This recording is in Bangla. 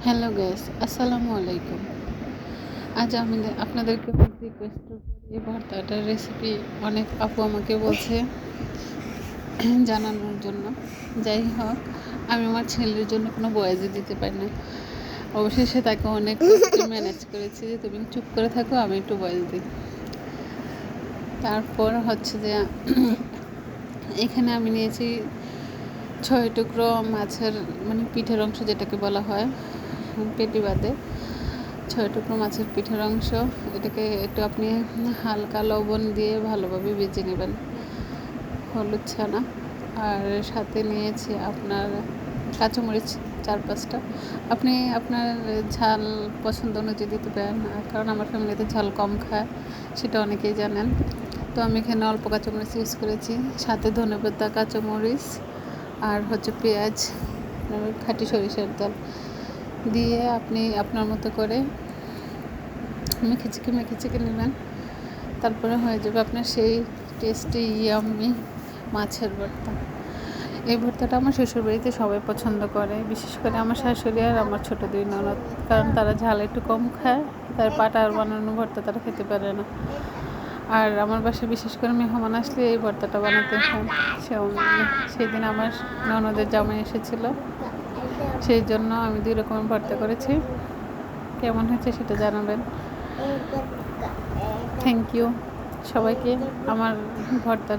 হ্যালো গাইস, আসসালামু আলাইকুম। আজ আমি আপনাদেরকে রিকোয়েস্ট করব, এই ভর্তাটার রেসিপি অনেক আপু আমাকে বলছে জানানোর জন্য। যাই হোক, আমি আমার ছেলের জন্য কোনো ভয়েসই দিতে পারি না। অবশেষে তাকে অনেক ম্যানেজ করেছি যে তুমি চুপ করে থাকো, আমি একটু ভয়েস দিই। তারপর হচ্ছে যে এখানে আমি নিয়েছি 6 টুকরো মাছের পিঠের অংশ, যেটাকে বলা হয় পেটি বাদে 6 টুকরো মাছের পিঠের অংশ। এটাকে একটু আপনি হালকা লবণ দিয়ে ভালোভাবে ভেজে নেবেন, হলুদ ছানা। আর সাথে নিয়েছি আপনার কাঁচামরিচ 4-5টা। আপনি আপনার ঝাল পছন্দ অনুযায়ী দিতে পারেন, কারণ আমার ফ্যামিলিতে ঝাল কম খায়, সেটা অনেকেই জানেন। তো আমি এখানে অল্প কাঁচামরিচ ইউজ করেছি, সাথে ধনেপাতা, কাঁচামরিচ আর হচ্ছে পেঁয়াজ, খাঁটি সরিষার তেল দিয়ে আপনি আপনার মতো করে মেখে চেকে নেবেন। তারপরে হয়ে যাবে আপনার সেই টেস্টি ইয়াম্মি মাছের ভর্তা। এই ভর্তাটা আমার শ্বশুরবাড়িতে সবাই পছন্দ করে, বিশেষ করে আমার শাশুড়ি আর আমার ছোটো 2 ননদ, কারণ তারা ঝাল একটু কম খায়, তার পাটার বানানো ভর্তা তারা খেতে পারে না। আর আমার বাসায় বিশেষ করে মেহমান আসলে এই ভর্তাটা বানাতে হয়। সেদিন আমার ননদের জামাই এসেছিলো, সেই জন্য আমি 2 রকমের ভর্তা করেছি। কেমন হয়েছে সেটা জানাবেন। থ্যাংক ইউ সবাইকে আমার ভর্তা